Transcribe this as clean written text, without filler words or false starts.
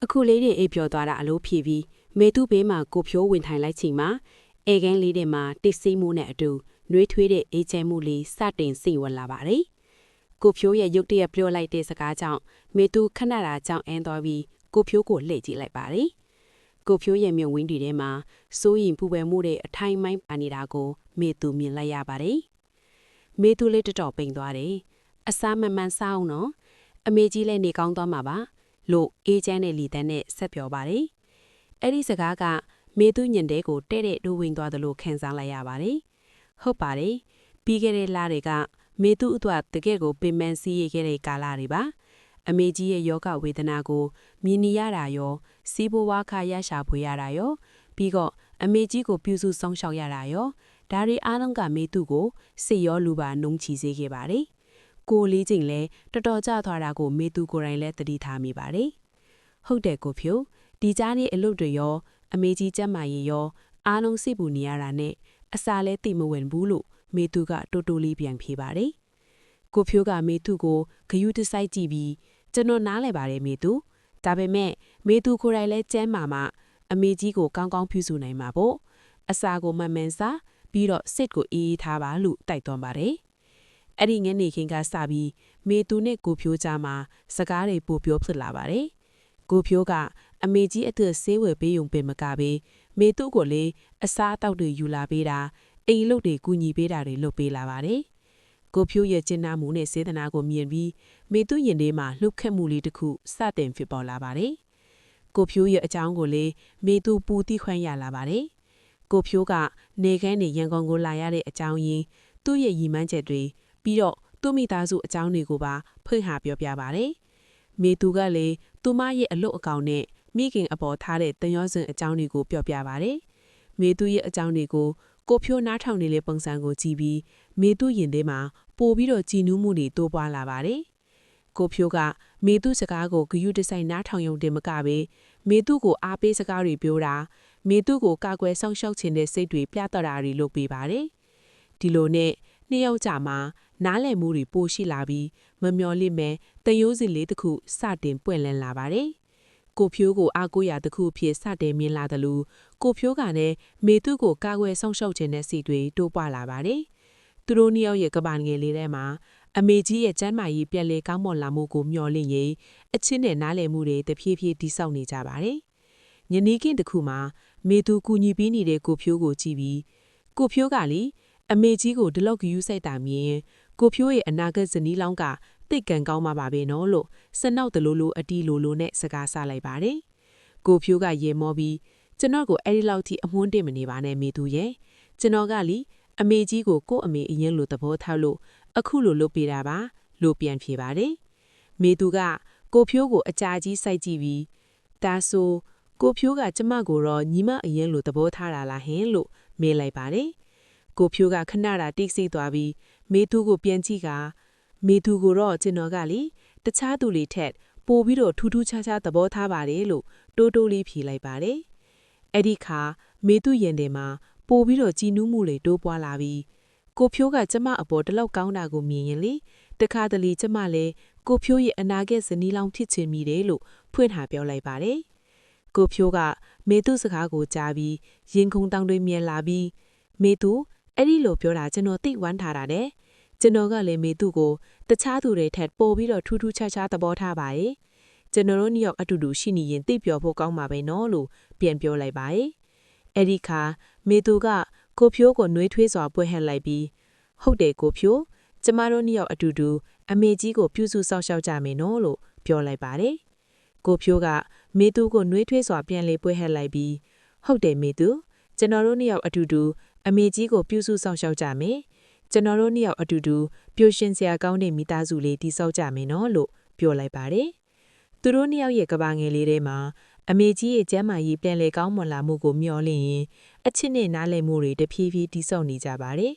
အခုလေးတွေအိပ်ပျော်သွားတာအလို့ဖြည်ပြီးမေသူ့ဘေးမှာကိုဖြိုးဝင်ထိုင်လိုက်ချိန်မှာအေကန်းလေးတွေမှာတိတ်ဆိတ်မှုနဲ့အတူနှွေးထွေးတဲ့အေးချမ်းမှုလေးစတင်စိတ်ဝင်လာပါတယ်။ကိုဖြိုးရဲ့ရုတ်တရက်ပြောလိုက်တဲ့စကားကြောင့်မေသူခဏတာကြောင့်အန်းသွားပြီးကိုဖြိုးကိုလှည့်ကြည့်လိုက်ပါတယ်။ကိုဖြိုးရဲ့မြုံဝင်းတွေထဲမှာစိုးရင်ပူပယ်မှုတဲ့အထိုင်မိုင်းပါနေတာကိုမေသူမြင်လိုက်ရပါတယ်။မေသူလေးတော်ပိန်သွားတယ်။အစားမမှန်စားအောင်နော်။အမေကြီးလည်းနေကောင်းသွားမှာပါ။လို့အေးချမ်းတဲ့လီတန်းနဲ့ဆက်ပြောပါတယ်။အဲ့ဒီစကားကမေသူညင်တဲ့ကိုတဲ့တဲ့ဒိုးဝင်သွားသလိုခံစားလိုက်ရပါတယ်။ဟုတ်ပါတယ်။ပြီးခဲ့တဲ့လတွေကမေသူ့အတွက်တကယ့်ကိုပင်ပန်းစီးရခဲ့တဲ့ကာလတွေပါ။အမေကြီးရဲ့ယောဂဝေဒနာကိုမြင်နေရတာရောစီးပွားဝါခရရှာဖွေရတာရောပြီးတော့အမေကြီးကိုပြုစုဆောင်ရှောက်ရတာရောဒါတွေအားလုံးကမေသူ့ကိုစိတ်ရောလူပါနှုံးချစေခဲ့ပါတယ်။ကိုလေးချင်းလဲတော်တော်ကြသွားတာကိုမေသူကိုယ်တိုင်လဲသတိထားမိပါတယ်။ဟုတ်တယ်ကိုဖြိုးဒီကြားရဲ့အလုပ်တွေရောအမေကြီးကျမ်းမာရေးရောအားလုံးစိတ်ပူနေရတာနဲ့အစာလဲတိမဝင်ဘူးလို့မေသူကတိုးတိုးလေးပြန်ဖြေပါတယ်။ကိုဖြိုးကမေသူကိုဂယုတစိုက်ကြည့်ပြီးကျွန်တော်နားလဲပါတယ်မေသူဒါပေမဲ့မေသူကိုယ်တိုင်လဲကျမ်းမာမှအမေကြီးကိုကောင်းကောင်းပြုစုနိုင်မှာပေါ့အစာကိုမှန်မှန်စားပြီးတော့စစ်ကိုအေးအေးထားပါလို့တိုက်တွန်းပါတယ်။အဲ့ဒီငနေခင်းကစပြီးမေသူနဲ့ကိုဖြိုးကြားမှာစကားတွေပိုပြောဖြစ်လာပါတယ်။ကိုဖြိုးကအမေကြီးအသက်ဆေးဝယ်ပေးုံပင်မကပဲမေသူကိုလေအစားအသောက်တွေယူလာပေးတာအိမ်လုပ်တွေကူညီပေးတာတွေလုပ်ပေးလာပါတယ်။ကိုဖြိုးရဲ့ကျဉ်းနာမှုနဲ့စေတနာကိုမြင်ပြီးမေသူရင်ထဲမှာလှုပ်ခတ်မှုလေးတစ်ခုစတင်ဖြစ်ပေါ်လာပါတယ်။ကိုဖြိုးရဲ့အကြောင်းကိုလေမေသူပူတိခွင့်ရလာပါတယ်။ကိုဖြိုးကနေခန်းနေရန်ကုန်ကိုလာရတဲ့အကြောင်းရင်းသူ့ရဲ့ရည်မှန်းချက်တွေပြီးတော့သူ့မိသားစုအကြောင်းတွေကိုပါဖွင့်ဟပြောပြပါတယ်။မေသူကလေသူမရဲ့အလုပ်အကောင်နဲ့မိခင်အပေါ်ထားတဲ့တန်ရောစင်အကြောင်းတွေကိုပြောပြပါတယ်။မေသူရဲ့အကြောင်းတွေကိုကိုဖြိုးနားထောင်နေတဲ့ပုံစံကိုကြည့်ပြီးမေသူရင်ထဲမှာပို့ပြီးတော့ကြည်နူးမှုတွေတိုးပွားလာပါတယ်။ကိုဖြိုးကမေသူစကားကိုဂယုတစိုက်နားထောင်ရုံတင်မကပဲမေသူကိုအားပေးစကားတွေပြောတာမေသူကိုကာကွယ်ဆောင်ရှောက်ခြင်းတဲ့စိတ်တွေပြသတာတွေလုပ်ပေးပါတယ်။ဒီလိုနဲ့နှစ်ယောက်ကြာမှာနားလည်မှုတွေပိုရှိလာပြီးမမျော်လင့်မဲ့တန်ရိုးစီလေးတစ်ခုစတင်ပွင့်လန်းလာပါတယ်။ကိုဖြိုးကိုအားကိုးရာတစ်ခုဖြစ်စတင်မြင်လာတယ်လို့ကိုဖြိုးကလည်းမေသူကိုကာကွယ်ဆောင်ရှောက်ခြင်းတဲ့စိတ်တွေတိုးပွားလာပါတယ်။သူတို့နှစ်ယောက်ရဲ့ကဘာငယ်လေးထဲမှာအမေကြီးရဲ့ကျမ်းမာရေးပြန်လည်ကောင်းမွန်လာမှုကိုမျှော်လင့်ရင်အချင်းနဲ့နားလည်မှုတွေတဖြည်းဖြည်းတည်ဆောက်နေကြပါတယ်။ညနေခင်းတစ်ခုမှာမေသူကူညီပေးနေတဲ့ကိုဖြိုးကိုကြည့်ပြီးကိုဖြိုးကလေအမေကြီးကိုဒီလောက်ဂယူးဆိုင်တာမြင်ကိုဖြိုးရဲ့အနာဂတ်ဇနီးလောင်းကတိတ်ကန်ကောင်းမှာပါပဲနော်လို့စနောက်တလူလူအတီလိုလိုနဲ့စကားဆလိုက်ပါတယ်။ကိုဖြိုးကရေမောပြီးကျွန်တော်ကိုအဲ့ဒီလောက်ထိအမွှန်းတင်မနေပါနဲ့မေသူရဲ့ကျွန်တော်ကလေအမေကြီးကိုကို့အမေအရင်လိုသဘောထားလို့အခုလိုလုပ်ပေးတာပါလို့ပြန်ဖြေပါတယ်။မေသူကကိုဖြိုးကိုအကြာကြီးစိုက်ကြည့်ပြီးဒါဆိုကိုဖြိုးကကျမကိုတော့ညီမအရင်လိုသဘောထားတာလားဟင်လို့မေးလိုက်ပါတယ်။ကိုဖြိုးကခဏတာတိတ်ဆိတ်သွားပြီးမေသူကိုပြန်ကြည့်ကမေသူကိုတော့ကျွန်တော်ကလေတခြားသူတွေထက်ပိုပြီးတော့ထူးထူးခြားခြားသဘောထားပါတယ်လို့တိုးတိုးလေးဖြေလိုက်ပါတယ်။အဲ့ဒီခါမေသူရင်ထဲမှာပိုပြီးတော့ကြည်နူးမှုတွေတိုးပွားလာပြီးကိုဖြိုးကကျမအပေါ်တလောက်ကောင်းတာကိုမြင်ရင်လေတခါတလေကျမလည်းကိုဖြိုးရဲ့အနာဂတ်ဇနီးလောင်းဖြစ်ချင်မိတယ်လို့ဖွင့်ထားပြောလိုက်ပါတယ်။ကိုဖြိုးကမေသူစကားကိုကြားပြီးရင်ခုန်တောင်းတွေမြင်လာပြီးမေသူအဲ့ဒီလိုပြောတာကျွန်တော်သိဝမ်းထားတာတဲ့ကျွန်တော်ကလည်းမေသူကိုတခြားသူတွေထက်ပိုပြီးတော့ထူးထူးခြားခြားသဘောထားပါရဲ့ကျွန်တော်တို့နှစ်ယောက်အတူတူရှိနေရင်သိပြောဖို့ကောင်းမှာပဲနော်လို့ပြန်ပြောလိုက်ပါရဲ့အဲ့ဒီခါမေသူကကိုဖြိုးကိုနှွေးထွေးစွာပွေဟက်လိုက်ပြီးဟုတ်တယ်ကိုဖြိုးကျမတို့နှစ်ယောက်အတူတူအမေကြီးကိုပြုစုစောင့်ရှောက်ကြမယ်နော်လို့ပြောလိုက်ပါတယ်ကိုဖြိုးကမေသူကိုနှွေးထွေးစွာပြန်လေပွေဟက်လိုက်ပြီးဟုတ်တယ်မေသူကျွန်တော်တို့နှစ်ယောက်အတူတူအမေကြီးကိုပြုစုစောင့်ရှောက်ကြမယ်ကျွန်တော်တို့နှစ်ယောက်အတူတူပျော်ရွှင်စရာကောင်းတဲ့မိသားစုလေးတည်ဆောက်ကြမယ်နော်လို့ပြောလိုက်ပါတယ်သူတို့နှစ်ယောက်ရဲ့ကဘာငယ်လေးထဲမှာအမေကြီးရဲ့ကျမ်းမာရေးပြန်လည်ကောင်းမွန်လာမှုကိုမျှော်လင့်ရင်အချစ်နဲ့နားလည်မှုတွေတဖြည်းဖြည်းတည်ဆောက်နေကြပါတယ်